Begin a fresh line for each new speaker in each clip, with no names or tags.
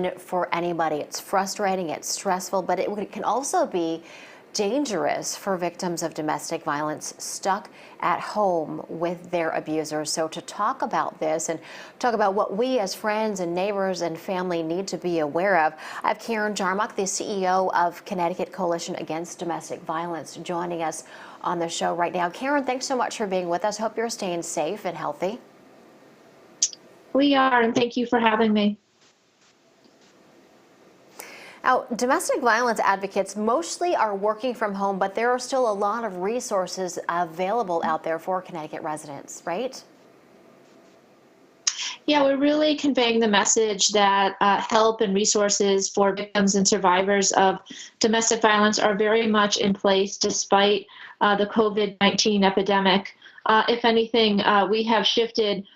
fun for anybody. It's frustrating, it's stressful, but it can also be dangerous for victims of domestic violence stuck at home with their abusers. So to talk about this and talk about what we as friends and neighbors and family need to be aware of, I have Karen Jarmuck, the CEO of Connecticut Coalition Against Domestic Violence, joining us on the show right now. Karen, thanks so much for being with us. Hope you're staying safe and healthy.
We are, and thank you for having me.
Now, domestic violence advocates mostly are working from home, but there are still a lot of resources available out there for Connecticut residents, right?
Yeah, we're really conveying the message that help and resources for victims and survivors of domestic violence are very much in place despite the COVID-19 epidemic. If anything, we have shifted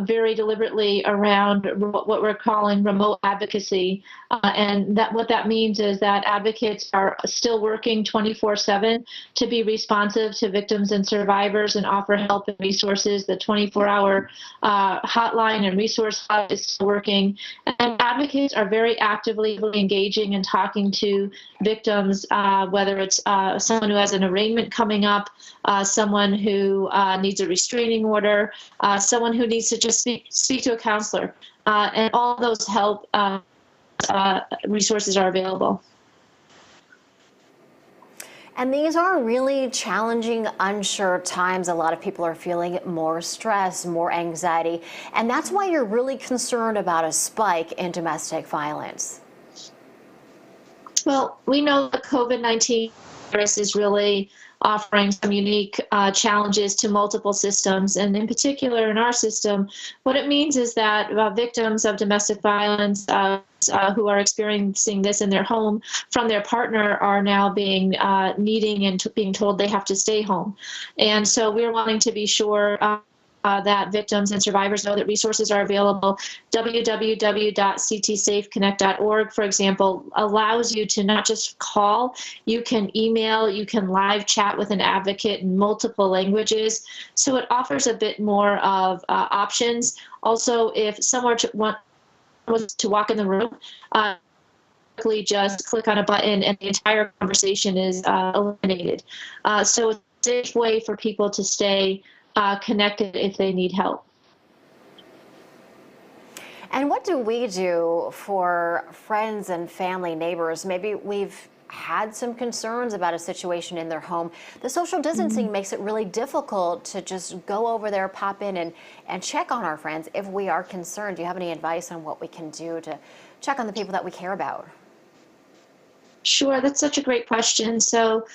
very deliberately around what we're calling remote advocacy. And that what that means is that advocates are still working 24/7 to be responsive to victims and survivors and offer help and resources. The 24-hour hotline and resource hub is still working. And advocates are very actively engaging and talking to victims, whether it's someone who has an arraignment coming up, someone who needs a restraining order, someone who needs to just speak to a counselor, and all those help resources are available.
And these are really challenging, unsure times. A lot of people are feeling more stress, more anxiety, and that's why you're really concerned about a spike in domestic violence.
Well, we know the COVID-19 virus is really offering some unique challenges to multiple systems. And in particular, in our system, what it means is that victims of domestic violence who are experiencing this in their home from their partner are now being needing and being told they have to stay home. And so we're wanting to be sure that victims and survivors know that resources are available. www.ctsafeconnect.org, for example, allows you to not just call, you can email, you can live chat with an advocate in multiple languages. So it offers a bit more of options. Also, if someone was to walk in the room, just click on a button and the entire conversation is eliminated. So it's a safe way for people to stay connected if they need help.
And what do we do for friends and family, neighbors? Maybe we've had some concerns about a situation in their home. The social distancing makes it really difficult to just go over there, pop in and check on our friends if we are concerned. Do you have any advice on what we can do to check on the people that we care about?
Sure, that's such a great question. So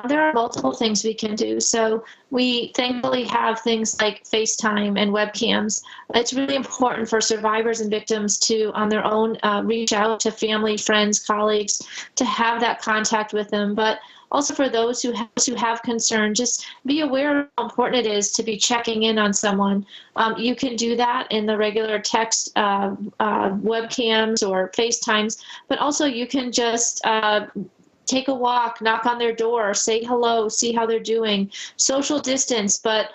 there are multiple things we can do. So we thankfully have things like FaceTime and webcams. It's really important for survivors and victims to, on their own, reach out to family, friends, colleagues, to have that contact with them. But also for those who have concern, just be aware of how important it is to be checking in on someone. You can do that in the regular text webcams or FaceTimes, but also you can just take a walk, knock on their door, say hello, see how they're doing, social distance, but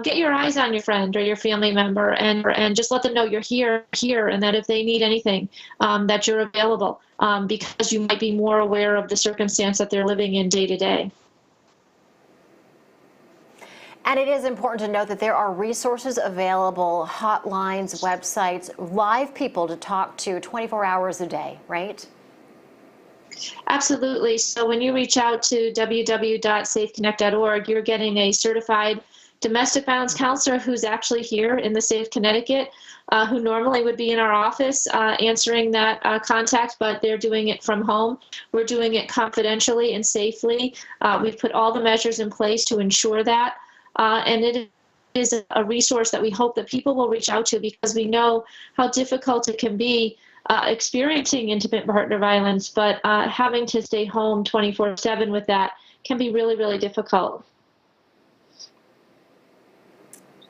get your eyes on your friend or your family member and just let them know you're here, and that if they need anything, that you're available, because you might be more aware of the circumstance that they're living in day to day.
And it is important to note that there are resources available, hotlines, websites, live people to talk to 24 hours a day, right?
Absolutely. So when you reach out to www.safeconnect.org, you're getting a certified domestic violence counselor who's actually here in the state of Connecticut, who normally would be in our office answering that contact, but they're doing it from home. We're doing it confidentially and safely. We've put all the measures in place to ensure that, and it is a resource that we hope that people will reach out to, because we know how difficult it can be experiencing intimate partner violence, but having to stay home 24/7 with that can be really, really difficult.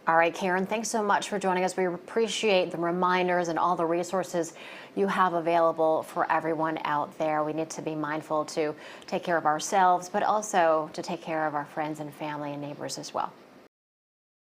All right, Karen, thanks so much for joining us. We appreciate the reminders and all the resources you have available for everyone out there. We need to be mindful to take care of ourselves, but also to take care of our friends and family and neighbors as well.